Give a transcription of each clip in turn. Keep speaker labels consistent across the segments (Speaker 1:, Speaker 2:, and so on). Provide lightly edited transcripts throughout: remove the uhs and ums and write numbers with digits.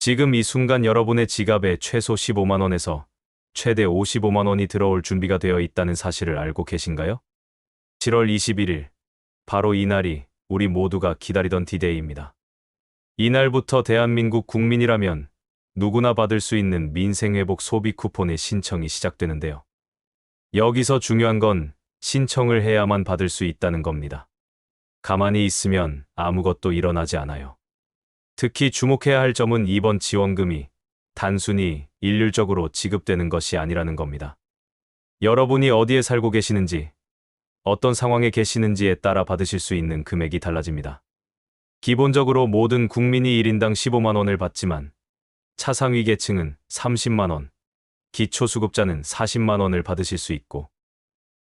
Speaker 1: 지금 이 순간 여러분의 지갑에 최소 15만 원에서 최대 55만 원이 들어올 준비가 되어 있다는 사실을 알고 계신가요? 7월 21일, 바로 이날이 우리 모두가 기다리던 디데이입니다. 이날부터 대한민국 국민이라면 누구나 받을 수 있는 민생회복 소비 쿠폰의 신청이 시작되는데요. 여기서 중요한 건 신청을 해야만 받을 수 있다는 겁니다. 가만히 있으면 아무것도 일어나지 않아요. 특히 주목해야 할 점은 이번 지원금이 단순히 일률적으로 지급되는 것이 아니라는 겁니다. 여러분이 어디에 살고 계시는지, 어떤 상황에 계시는지에 따라 받으실 수 있는 금액이 달라집니다. 기본적으로 모든 국민이 1인당 15만 원을 받지만 차상위 계층은 30만 원, 기초수급자는 40만 원을 받으실 수 있고,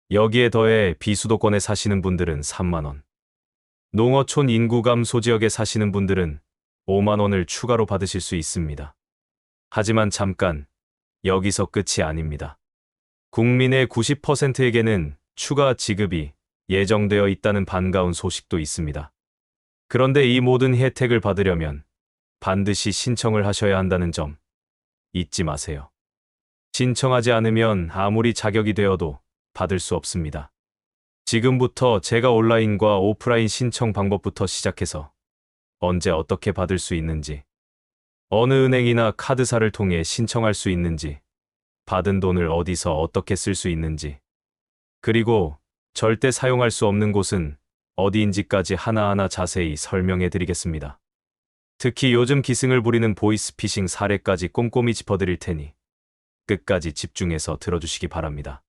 Speaker 1: 여기에 더해 비수도권에 사시는 분들은 3만 원, 농어촌 인구 감소 지역에 사시는 분들은 5만 원을 추가로 받으실 수 있습니다. 하지만 잠깐, 여기서 끝이 아닙니다. 국민의 90%에게는 추가 지급이 예정되어 있다는 반가운 소식도 있습니다. 그런데 이 모든 혜택을 받으려면 반드시 신청을 하셔야 한다는 점 잊지 마세요. 신청하지 않으면 아무리 자격이 되어도 받을 수 없습니다. 지금부터 제가 온라인과 오프라인 신청 방법부터 시작해서 언제 어떻게 받을 수 있는지, 어느 은행이나 카드사를 통해 신청할 수 있는지, 받은 돈을 어디서 어떻게 쓸 수 있는지, 그리고 절대 사용할 수 없는 곳은 어디인지까지 하나하나 자세히 설명해 드리겠습니다. 특히 요즘 기승을 부리는 보이스피싱 사례까지 꼼꼼히 짚어드릴 테니 끝까지 집중해서 들어주시기 바랍니다.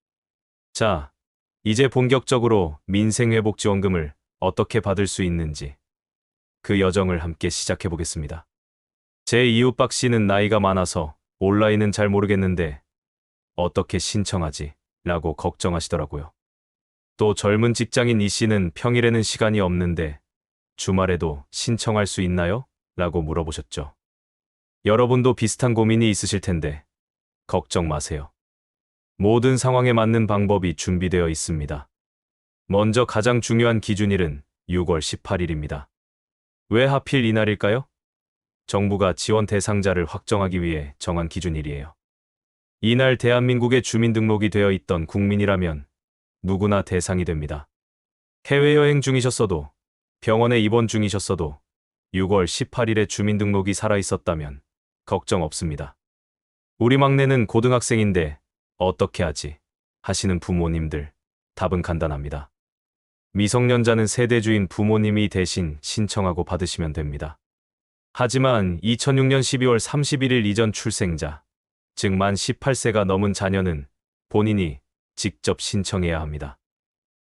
Speaker 1: 자, 이제 본격적으로 민생회복지원금을 어떻게 받을 수 있는지 그 여정을 함께 시작해 보겠습니다. 제 이웃 박 씨는 나이가 많아서 온라인은 잘 모르겠는데 어떻게 신청하지? 라고 걱정하시더라고요. 또 젊은 직장인 이 씨는 평일에는 시간이 없는데 주말에도 신청할 수 있나요? 라고 물어보셨죠. 여러분도 비슷한 고민이 있으실 텐데 걱정 마세요. 모든 상황에 맞는 방법이 준비되어 있습니다. 먼저 가장 중요한 기준일은 6월 18일입니다. 왜 하필 이날일까요? 정부가 지원 대상자를 확정하기 위해 정한 기준일이에요. 이날 대한민국에 주민등록이 되어 있던 국민이라면 누구나 대상이 됩니다. 해외여행 중이셨어도, 병원에 입원 중이셨어도 6월 18일에 주민등록이 살아있었다면 걱정 없습니다. 우리 막내는 고등학생인데 어떻게 하지? 하시는 부모님들, 답은 간단합니다. 미성년자는 세대주인 부모님이 대신 신청하고 받으시면 됩니다. 하지만 2006년 12월 31일 이전 출생자, 즉 만 18세가 넘은 자녀는 본인이 직접 신청해야 합니다.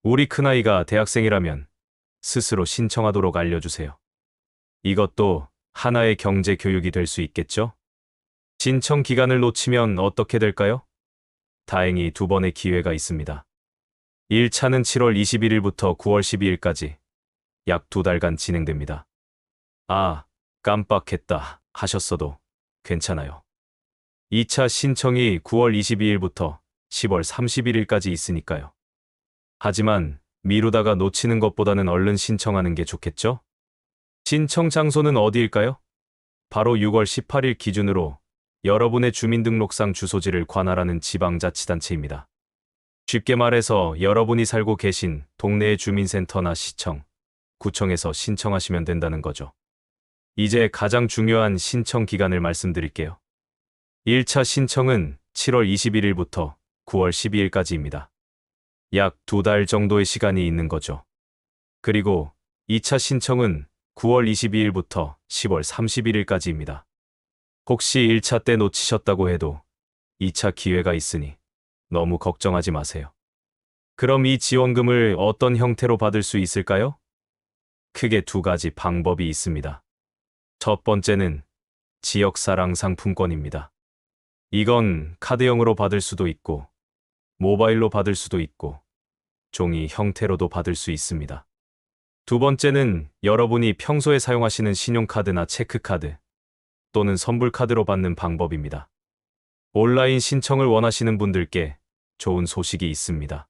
Speaker 1: 우리 큰아이가 대학생이라면 스스로 신청하도록 알려주세요. 이것도 하나의 경제 교육이 될 수 있겠죠? 신청 기간을 놓치면 어떻게 될까요? 다행히 두 번의 기회가 있습니다. 1차는 7월 21일부터 9월 12일까지 약 2달간 진행됩니다. 아, 깜빡했다 하셨어도 괜찮아요. 2차 신청이 9월 22일부터 10월 31일까지 있으니까요. 하지만 미루다가 놓치는 것보다는 얼른 신청하는 게 좋겠죠? 신청 장소는 어디일까요? 바로 6월 18일 기준으로 여러분의 주민등록상 주소지를 관할하는 지방자치단체입니다. 쉽게 말해서 여러분이 살고 계신 동네의 주민센터나 시청, 구청에서 신청하시면 된다는 거죠. 이제 가장 중요한 신청 기간을 말씀드릴게요. 1차 신청은 7월 21일부터 9월 12일까지입니다. 약 2달 정도의 시간이 있는 거죠. 그리고 2차 신청은 9월 22일부터 10월 31일까지입니다. 혹시 1차 때 놓치셨다고 해도 2차 기회가 있으니 너무 걱정하지 마세요. 그럼 이 지원금을 어떤 형태로 받을 수 있을까요? 크게 두 가지 방법이 있습니다. 첫 번째는 지역사랑 상품권입니다. 이건 카드형으로 받을 수도 있고, 모바일로 받을 수도 있고, 종이 형태로도 받을 수 있습니다. 두 번째는 여러분이 평소에 사용하시는 신용카드나 체크카드 또는 선불카드로 받는 방법입니다. 온라인 신청을 원하시는 분들께 좋은 소식이 있습니다.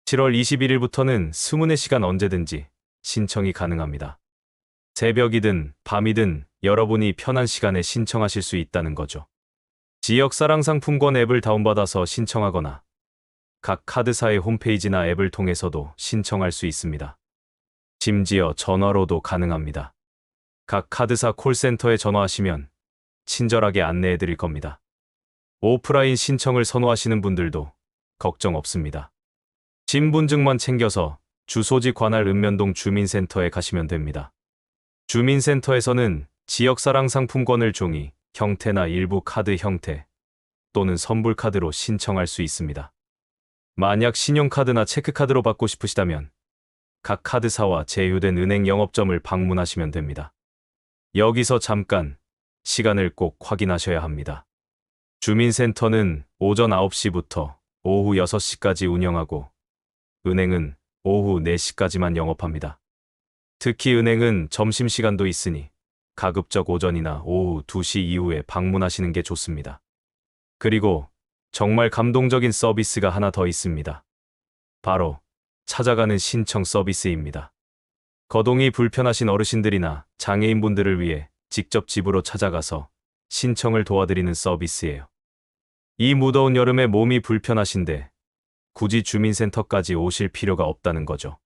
Speaker 1: 7월 21일부터는 스문의 시간 언제든지 신청이 가능합니다. 새벽이든 밤이든 여러분이 편한 시간에 신청하실 수 있다는 거죠. 지역사랑 상품권 앱을 다운받아서 신청하거나 각 카드사의 홈페이지나 앱을 통해서도 신청할 수 있습니다. 심지어 전화로도 가능합니다. 각 카드사 콜센터에 전화하시면 친절하게 안내해 드릴 겁니다. 오프라인 신청을 선호하시는 분들도 걱정 없습니다. 신분증만 챙겨서 주소지 관할 읍면동 주민센터에 가시면 됩니다. 주민센터에서는 지역사랑 상품권을 종이 형태나 일부 카드 형태 또는 선불카드로 신청할 수 있습니다. 만약 신용카드나 체크카드로 받고 싶으시다면 각 카드사와 제휴된 은행 영업점을 방문하시면 됩니다. 여기서 잠깐 시간을 꼭 확인하셔야 합니다. 주민센터는 오전 9시부터 오후 6시까지 운영하고 은행은 오후 4시까지만 영업합니다. 특히 은행은 점심시간도 있으니 가급적 오전이나 오후 2시 이후에 방문하시는 게 좋습니다. 그리고 정말 감동적인 서비스가 하나 더 있습니다. 바로 찾아가는 신청 서비스입니다. 거동이 불편하신 어르신들이나 장애인분들을 위해 직접 집으로 찾아가서 신청을 도와드리는 서비스예요. 이 무더운 여름에 몸이 불편하신데 굳이 주민센터까지 오실 필요가 없다는 거죠.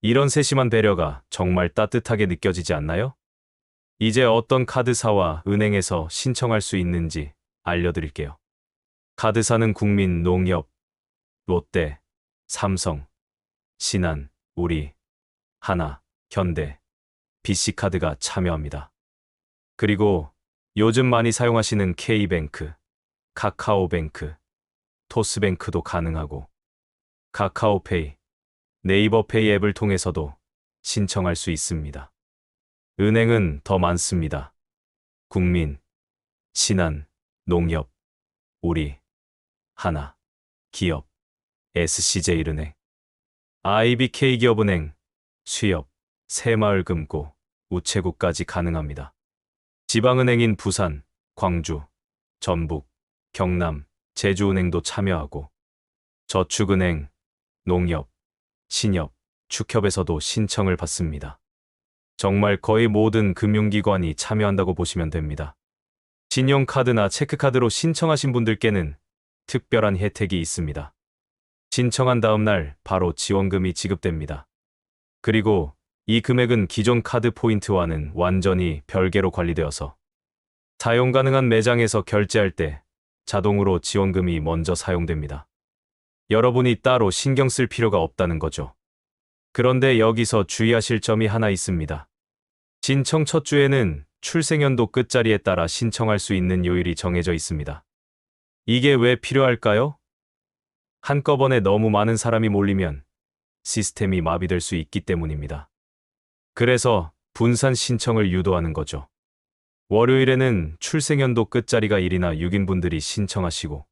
Speaker 1: 이런 세심한 배려가 정말 따뜻하게 느껴지지 않나요? 이제 어떤 카드사와 은행에서 신청할 수 있는지 알려드릴게요. 카드사는 국민농협, 롯데, 삼성, 신한, 우리, 하나, 현대, BC카드가 참여합니다. 그리고 요즘 많이 사용하시는 K뱅크, 카카오뱅크, 토스뱅크도 가능하고 카카오페이, 네이버페이 앱을 통해서도 신청할 수 있습니다. 은행은 더 많습니다. 국민, 신한, 농협, 우리, 하나, 기업, SC제일은행, IBK기업은행, 수협, 새마을금고, 우체국까지 가능합니다. 지방은행인 부산, 광주, 전북, 경남, 제주은행도 참여하고 저축은행, 농협, 신협, 축협에서도 신청을 받습니다. 정말 거의 모든 금융기관이 참여한다고 보시면 됩니다. 신용카드나 체크카드로 신청하신 분들께는 특별한 혜택이 있습니다. 신청한 다음 날 바로 지원금이 지급됩니다. 그리고 이 금액은 기존 카드 포인트와는 완전히 별개로 관리되어서 사용 가능한 매장에서 결제할 때 자동으로 지원금이 먼저 사용됩니다. 여러분이 따로 신경 쓸 필요가 없다는 거죠. 그런데 여기서 주의하실 점이 하나 있습니다. 신청 첫 주에는 출생연도 끝자리에 따라 신청할 수 있는 요일이 정해져 있습니다. 이게 왜 필요할까요? 한꺼번에 너무 많은 사람이 몰리면 시스템이 마비될 수 있기 때문입니다. 그래서 분산 신청을 유도하는 거죠. 월요일에는 출생연도 끝자리가 1이나 6인 분들이 신청하시고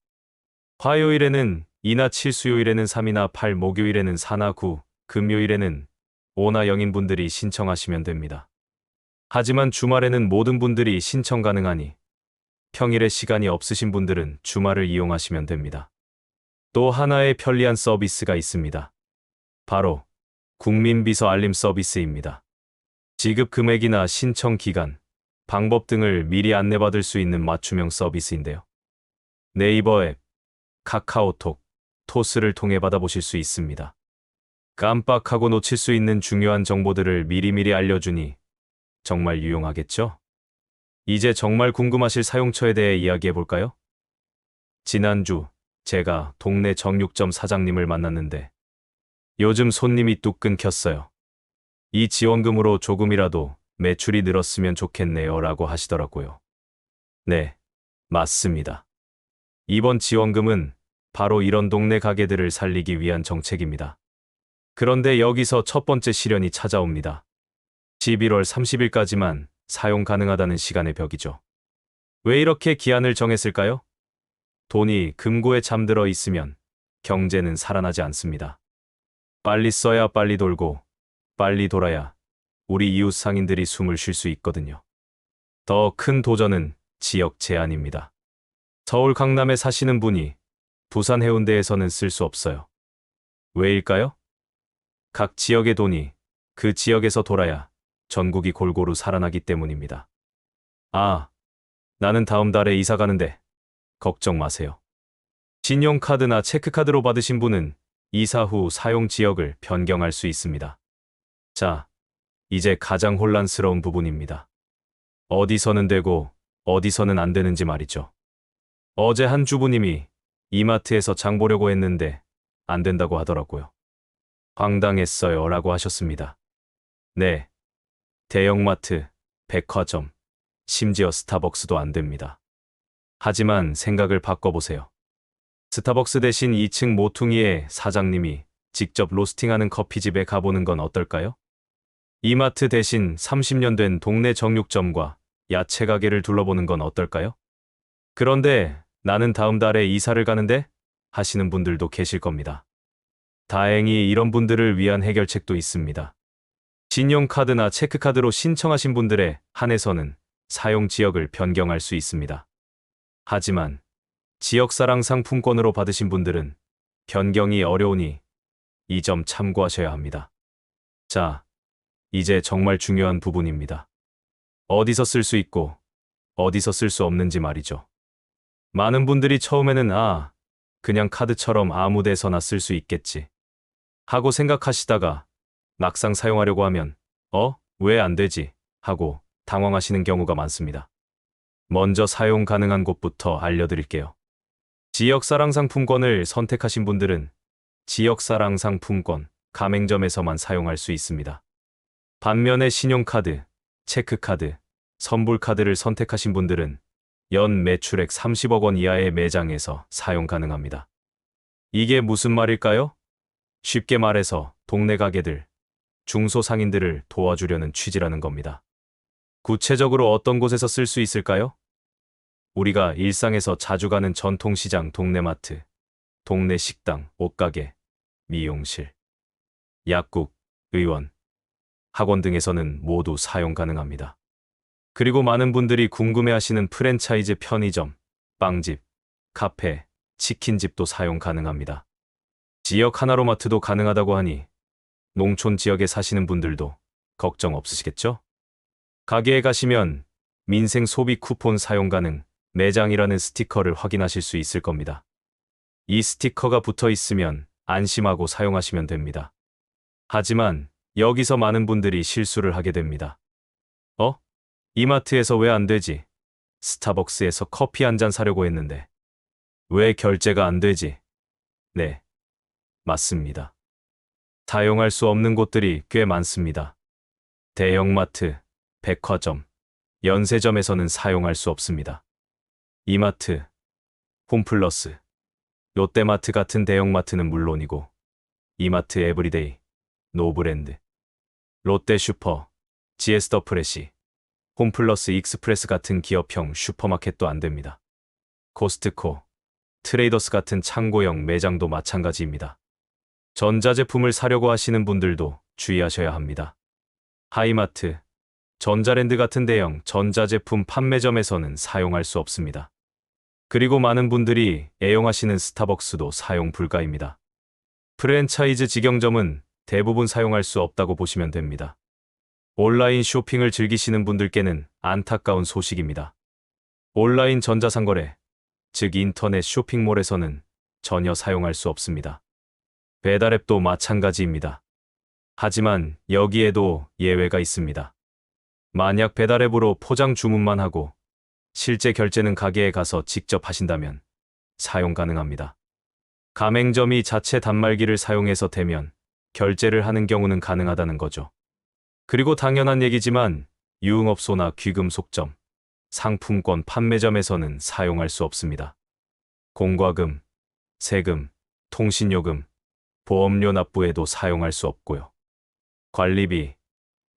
Speaker 1: 화요일에는 2나 7, 수요일에는 3이나 8, 목요일에는 4나 9, 금요일에는 5나 0인 분들이 신청하시면 됩니다. 하지만 주말에는 모든 분들이 신청 가능하니 평일에 시간이 없으신 분들은 주말을 이용하시면 됩니다. 또 하나의 편리한 서비스가 있습니다. 바로 국민비서 알림 서비스입니다. 지급 금액이나 신청 기간, 방법 등을 미리 안내받을 수 있는 맞춤형 서비스인데요. 네이버 앱, 카카오톡, 토스를 통해 받아보실 수 있습니다. 깜빡하고 놓칠 수 있는 중요한 정보들을 미리미리 알려주니 정말 유용하겠죠? 이제 정말 궁금하실 사용처에 대해 이야기해 볼까요? 지난주 제가 동네 정육점 사장님을 만났는데 요즘 손님이 뚝 끊겼어요. 이 지원금으로 조금이라도 매출이 늘었으면 좋겠네요 라고 하시더라고요. 네, 맞습니다. 이번 지원금은 바로 이런 동네 가게들을 살리기 위한 정책입니다. 그런데 여기서 첫 번째 시련이 찾아옵니다. 11월 30일까지만 사용 가능하다는 시간의 벽이죠. 왜 이렇게 기한을 정했을까요? 돈이 금고에 잠들어 있으면 경제는 살아나지 않습니다. 빨리 써야 빨리 돌고 빨리 돌아야 우리 이웃 상인들이 숨을 쉴 수 있거든요. 더 큰 도전은 지역 제한입니다. 서울 강남에 사시는 분이 부산 해운대에서는 쓸 수 없어요. 왜일까요? 각 지역의 돈이 그 지역에서 돌아야 전국이 골고루 살아나기 때문입니다. 아, 나는 다음 달에 이사 가는데 걱정 마세요. 신용카드나 체크카드로 받으신 분은 이사 후 사용 지역을 변경할 수 있습니다. 자, 이제 가장 혼란스러운 부분입니다. 어디서는 되고 어디서는 안 되는지 말이죠. 어제 한 주부님이 이마트에서 장 보려고 했는데 안 된다고 하더라고요. 황당했어요 라고 하셨습니다. 네, 대형마트, 백화점, 심지어 스타벅스도 안 됩니다. 하지만 생각을 바꿔보세요. 스타벅스 대신 2층 모퉁이에 사장님이 직접 로스팅하는 커피집에 가보는 건 어떨까요? 이마트 대신 30년 된 동네 정육점과 야채 가게를 둘러보는 건 어떨까요? 그런데 나는 다음 달에 이사를 가는데 하시는 분들도 계실 겁니다. 다행히 이런 분들을 위한 해결책도 있습니다. 신용카드나 체크카드로 신청하신 분들에 한해서는 사용 지역을 변경할 수 있습니다. 하지만 지역사랑 상품권으로 받으신 분들은 변경이 어려우니 이 점 참고하셔야 합니다. 자, 이제 정말 중요한 부분입니다. 어디서 쓸 수 있고 어디서 쓸 수 없는지 말이죠. 많은 분들이 처음에는 그냥 카드처럼 아무 데서나 쓸 수 있겠지 하고 생각하시다가 막상 사용하려고 하면 왜 안 되지? 하고 당황하시는 경우가 많습니다. 먼저 사용 가능한 곳부터 알려드릴게요. 지역사랑 상품권을 선택하신 분들은 지역사랑 상품권 가맹점에서만 사용할 수 있습니다. 반면에 신용카드, 체크카드, 선불카드를 선택하신 분들은 연 매출액 30억 원 이하의 매장에서 사용 가능합니다. 이게 무슨 말일까요? 쉽게 말해서 동네 가게들, 중소상인들을 도와주려는 취지라는 겁니다. 구체적으로 어떤 곳에서 쓸 수 있을까요? 우리가 일상에서 자주 가는 전통시장 동네마트, 동네 식당, 옷가게, 미용실, 약국, 의원, 학원 등에서는 모두 사용 가능합니다. 그리고 많은 분들이 궁금해하시는 프랜차이즈 편의점, 빵집, 카페, 치킨집도 사용 가능합니다. 지역 하나로마트도 가능하다고 하니 농촌 지역에 사시는 분들도 걱정 없으시겠죠? 가게에 가시면 민생 소비 쿠폰 사용 가능 매장이라는 스티커를 확인하실 수 있을 겁니다. 이 스티커가 붙어 있으면 안심하고 사용하시면 됩니다. 하지만 여기서 많은 분들이 실수를 하게 됩니다. 이마트에서 왜 안 되지? 스타벅스에서 커피 한 잔 사려고 했는데 왜 결제가 안 되지? 네, 맞습니다. 사용할 수 없는 곳들이 꽤 많습니다. 대형마트, 백화점, 연세점에서는 사용할 수 없습니다. 이마트, 홈플러스, 롯데마트 같은 대형마트는 물론이고 이마트 에브리데이, 노브랜드, 롯데슈퍼, GS 프레시, 홈플러스 익스프레스 같은 기업형 슈퍼마켓도 안 됩니다. 코스트코, 트레이더스 같은 창고형 매장도 마찬가지입니다. 전자제품을 사려고 하시는 분들도 주의하셔야 합니다. 하이마트, 전자랜드 같은 대형 전자제품 판매점에서는 사용할 수 없습니다. 그리고 많은 분들이 애용하시는 스타벅스도 사용 불가입니다. 프랜차이즈 직영점은 대부분 사용할 수 없다고 보시면 됩니다. 온라인 쇼핑을 즐기시는 분들께는 안타까운 소식입니다. 온라인 전자상거래, 즉 인터넷 쇼핑몰에서는 전혀 사용할 수 없습니다. 배달앱도 마찬가지입니다. 하지만 여기에도 예외가 있습니다. 만약 배달앱으로 포장 주문만 하고 실제 결제는 가게에 가서 직접 하신다면 사용 가능합니다. 가맹점이 자체 단말기를 사용해서 대면 결제를 하는 경우는 가능하다는 거죠. 그리고 당연한 얘기지만 유흥업소나 귀금속점, 상품권 판매점에서는 사용할 수 없습니다. 공과금, 세금, 통신요금, 보험료 납부에도 사용할 수 없고요. 관리비,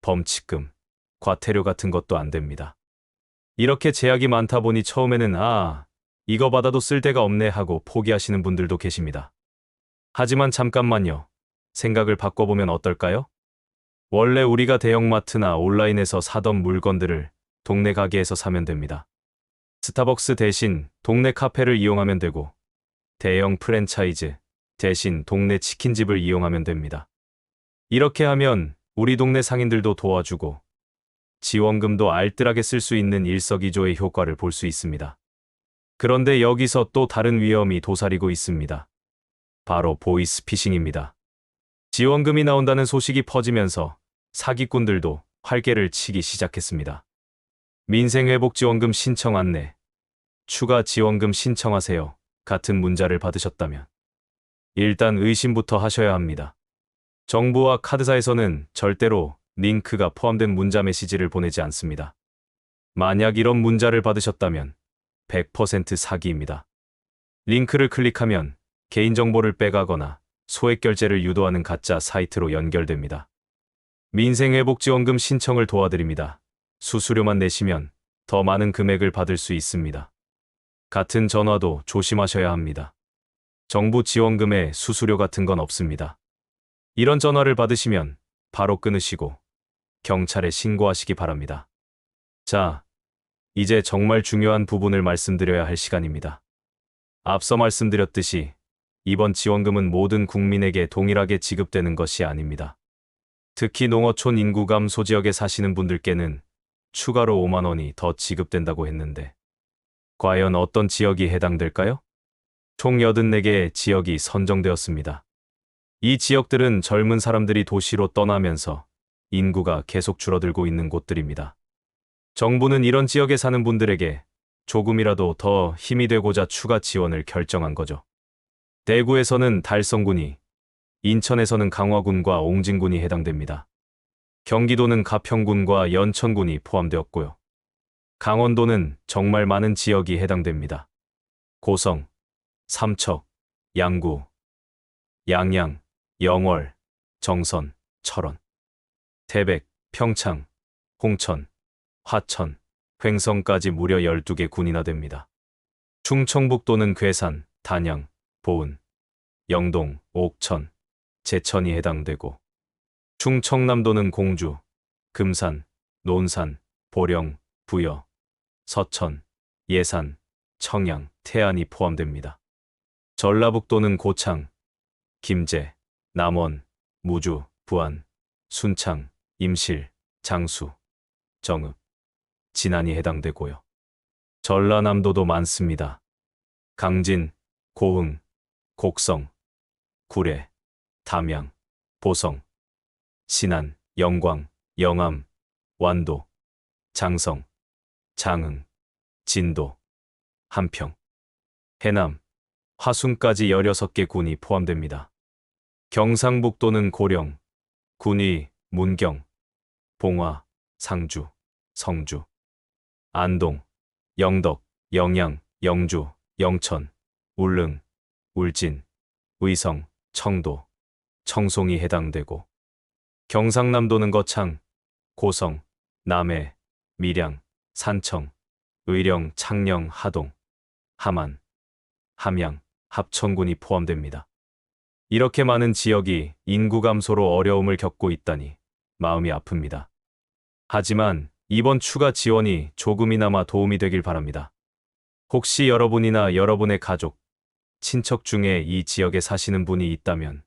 Speaker 1: 범칙금, 과태료 같은 것도 안 됩니다. 이렇게 제약이 많다 보니 처음에는 이거 받아도 쓸 데가 없네 하고 포기하시는 분들도 계십니다. 하지만 잠깐만요. 생각을 바꿔보면 어떨까요? 원래 우리가 대형마트나 온라인에서 사던 물건들을 동네 가게에서 사면 됩니다. 스타벅스 대신 동네 카페를 이용하면 되고 대형 프랜차이즈 대신 동네 치킨집을 이용하면 됩니다. 이렇게 하면 우리 동네 상인들도 도와주고 지원금도 알뜰하게 쓸 수 있는 일석이조의 효과를 볼 수 있습니다. 그런데 여기서 또 다른 위험이 도사리고 있습니다. 바로 보이스피싱입니다. 지원금이 나온다는 소식이 퍼지면서 사기꾼들도 활개를 치기 시작했습니다. 민생회복지원금 신청 안내, 추가 지원금 신청하세요 같은 문자를 받으셨다면 일단 의심부터 하셔야 합니다. 정부와 카드사에서는 절대로 링크가 포함된 문자 메시지를 보내지 않습니다. 만약 이런 문자를 받으셨다면 100% 사기입니다. 링크를 클릭하면 개인정보를 빼가거나 소액 결제를 유도하는 가짜 사이트로 연결됩니다. 민생회복지원금 신청을 도와드립니다. 수수료만 내시면 더 많은 금액을 받을 수 있습니다. 같은 전화도 조심하셔야 합니다. 정부 지원금에 수수료 같은 건 없습니다. 이런 전화를 받으시면 바로 끊으시고 경찰에 신고하시기 바랍니다. 자, 이제 정말 중요한 부분을 말씀드려야 할 시간입니다. 앞서 말씀드렸듯이 이번 지원금은 모든 국민에게 동일하게 지급되는 것이 아닙니다. 특히 농어촌 인구 감소 지역에 사시는 분들께는 추가로 5만 원이 더 지급된다고 했는데 과연 어떤 지역이 해당될까요? 총 84개의 지역이 선정되었습니다. 이 지역들은 젊은 사람들이 도시로 떠나면서 인구가 계속 줄어들고 있는 곳들입니다. 정부는 이런 지역에 사는 분들에게 조금이라도 더 힘이 되고자 추가 지원을 결정한 거죠. 대구에서는 달성군이, 인천에서는 강화군과 옹진군이 해당됩니다. 경기도는 가평군과 연천군이 포함되었고요. 강원도는 정말 많은 지역이 해당됩니다. 고성, 삼척, 양구, 양양, 영월, 정선, 철원, 태백, 평창, 홍천, 화천, 횡성까지 무려 12개 군이나 됩니다. 충청북도는 괴산, 단양, 보은, 영동, 옥천, 제천이 해당되고 충청남도는 공주, 금산, 논산, 보령, 부여, 서천, 예산, 청양, 태안이 포함됩니다. 전라북도는 고창, 김제, 남원, 무주, 부안, 순창, 임실, 장수, 정읍, 진안이 해당되고요. 전라남도도 많습니다. 강진, 고흥, 곡성, 구례, 담양, 보성, 신안, 영광, 영암, 완도, 장성, 장흥, 진도, 함평, 해남, 화순까지 16개 군이 포함됩니다. 경상북도는 고령, 군위, 문경, 봉화, 상주, 성주, 안동, 영덕, 영양, 영주, 영천, 울릉, 울진, 의성, 청도, 청송이 해당되고 경상남도는 거창, 고성, 남해, 밀양, 산청, 의령, 창녕, 하동, 함안, 함양, 합천군이 포함됩니다. 이렇게 많은 지역이 인구 감소로 어려움을 겪고 있다니 마음이 아픕니다. 하지만 이번 추가 지원이 조금이나마 도움이 되길 바랍니다. 혹시 여러분이나 여러분의 가족, 친척 중에 이 지역에 사시는 분이 있다면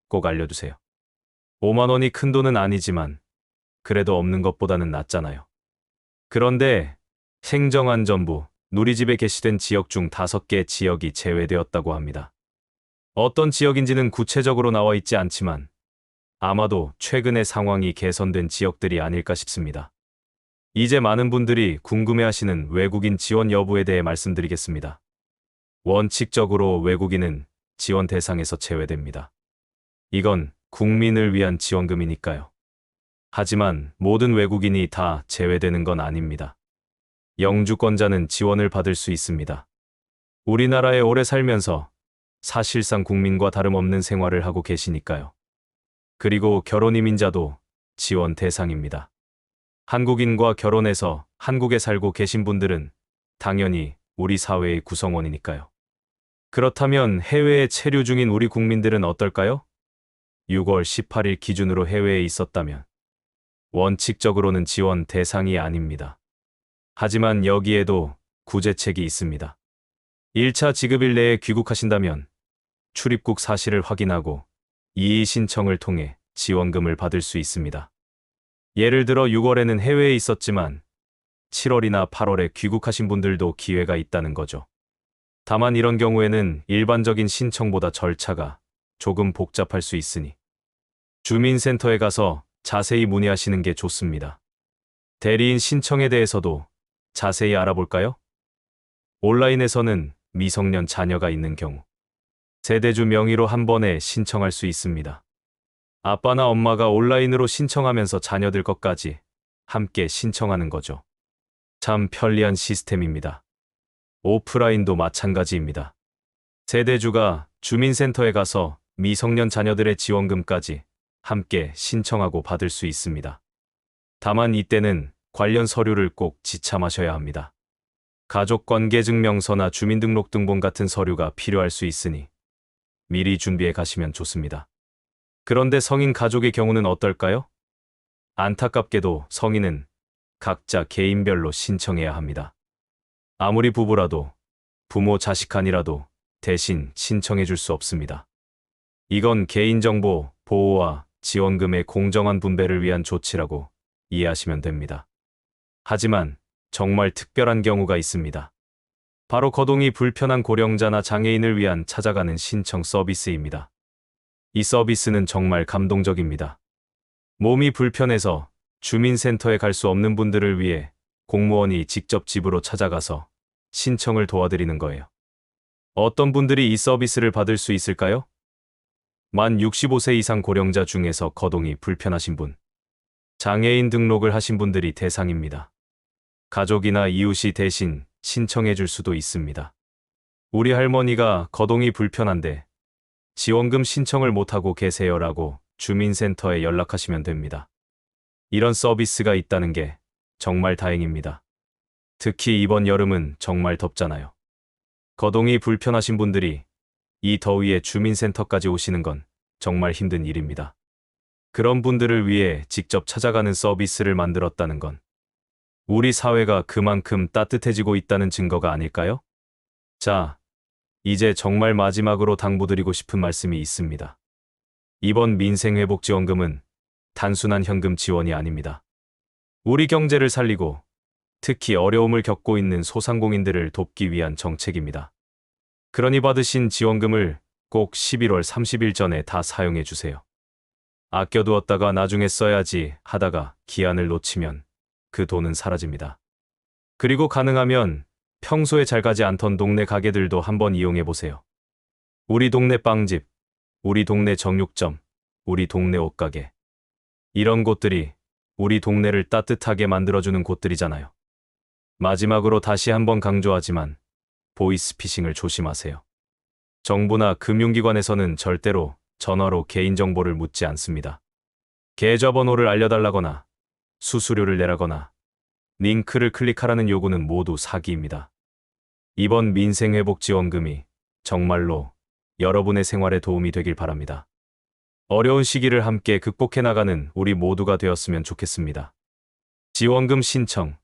Speaker 1: 꼭 알려주세요. 5만 원이 큰 돈은 아니지만 그래도 없는 것보다는 낫잖아요. 그런데 행정안전부, 누리집에 게시된 지역 중 5개 지역이 제외되었다고 합니다. 어떤 지역인지는 구체적으로 나와 있지 않지만 아마도 최근에 상황이 개선된 지역들이 아닐까 싶습니다. 이제 많은 분들이 궁금해하시는 외국인 지원 여부에 대해 말씀드리겠습니다. 원칙적으로 외국인은 지원 대상에서 제외됩니다. 이건 국민을 위한 지원금이니까요. 하지만 모든 외국인이 다 제외되는 건 아닙니다. 영주권자는 지원을 받을 수 있습니다. 우리나라에 오래 살면서 사실상 국민과 다름없는 생활을 하고 계시니까요. 그리고 결혼 이민자도 지원 대상입니다. 한국인과 결혼해서 한국에 살고 계신 분들은 당연히 우리 사회의 구성원이니까요. 그렇다면 해외에 체류 중인 우리 국민들은 어떨까요? 6월 18일 기준으로 해외에 있었다면 원칙적으로는 지원 대상이 아닙니다. 하지만 여기에도 구제책이 있습니다. 1차 지급일 내에 귀국하신다면 출입국 사실을 확인하고 이의 신청을 통해 지원금을 받을 수 있습니다. 예를 들어 6월에는 해외에 있었지만 7월이나 8월에 귀국하신 분들도 기회가 있다는 거죠. 다만 이런 경우에는 일반적인 신청보다 절차가 조금 복잡할 수 있으니 주민센터에 가서 자세히 문의하시는 게 좋습니다. 대리인 신청에 대해서도 자세히 알아볼까요? 온라인에서는 미성년 자녀가 있는 경우 세대주 명의로 한 번에 신청할 수 있습니다. 아빠나 엄마가 온라인으로 신청하면서 자녀들 것까지 함께 신청하는 거죠. 참 편리한 시스템입니다. 오프라인도 마찬가지입니다. 세대주가 주민센터에 가서 미성년 자녀들의 지원금까지 함께 신청하고 받을 수 있습니다. 다만 이때는 관련 서류를 꼭 지참하셔야 합니다. 가족관계증명서나 주민등록등본 같은 서류가 필요할 수 있으니 미리 준비해 가시면 좋습니다. 그런데 성인 가족의 경우는 어떨까요? 안타깝게도 성인은 각자 개인별로 신청해야 합니다. 아무리 부부라도 부모 자식 간이라도 대신 신청해 줄 수 없습니다. 이건 개인정보 보호와 지원금의 공정한 분배를 위한 조치라고 이해하시면 됩니다. 하지만 정말 특별한 경우가 있습니다. 바로 거동이 불편한 고령자나 장애인을 위한 찾아가는 신청 서비스입니다. 이 서비스는 정말 감동적입니다. 몸이 불편해서 주민센터에 갈 수 없는 분들을 위해 공무원이 직접 집으로 찾아가서 신청을 도와드리는 거예요. 어떤 분들이 이 서비스를 받을 수 있을까요? 만 65세 이상 고령자 중에서 거동이 불편하신 분, 장애인 등록을 하신 분들이 대상입니다. 가족이나 이웃이 대신 신청해 줄 수도 있습니다. 우리 할머니가 거동이 불편한데 지원금 신청을 못하고 계세요라고 주민센터에 연락하시면 됩니다. 이런 서비스가 있다는 게 정말 다행입니다. 특히 이번 여름은 정말 덥잖아요. 거동이 불편하신 분들이 이 더위에 주민센터까지 오시는 건 정말 힘든 일입니다. 그런 분들을 위해 직접 찾아가는 서비스를 만들었다는 건 우리 사회가 그만큼 따뜻해지고 있다는 증거가 아닐까요? 자, 이제 정말 마지막으로 당부드리고 싶은 말씀이 있습니다. 이번 민생회복지원금은 단순한 현금 지원이 아닙니다. 우리 경제를 살리고 특히 어려움을 겪고 있는 소상공인들을 돕기 위한 정책입니다. 그러니 받으신 지원금을 꼭 11월 30일 전에 다 사용해 주세요. 아껴두었다가 나중에 써야지 하다가 기한을 놓치면 그 돈은 사라집니다. 그리고 가능하면 평소에 잘 가지 않던 동네 가게들도 한번 이용해 보세요. 우리 동네 빵집, 우리 동네 정육점, 우리 동네 옷가게. 이런 곳들이 우리 동네를 따뜻하게 만들어주는 곳들이잖아요. 마지막으로 다시 한번 강조하지만 보이스피싱을 조심하세요. 정부나 금융기관에서는 절대로 전화로 개인정보를 묻지 않습니다. 계좌번호를 알려달라거나 수수료를 내라거나 링크를 클릭하라는 요구는 모두 사기입니다. 이번 민생회복지원금이 정말로 여러분의 생활에 도움이 되길 바랍니다. 어려운 시기를 함께 극복해 나가는 우리 모두가 되었으면 좋겠습니다. 지원금 신청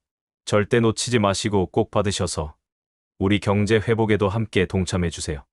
Speaker 1: 절대 놓치지 마시고 꼭 받으셔서 우리 경제 회복에도 함께 동참해 주세요.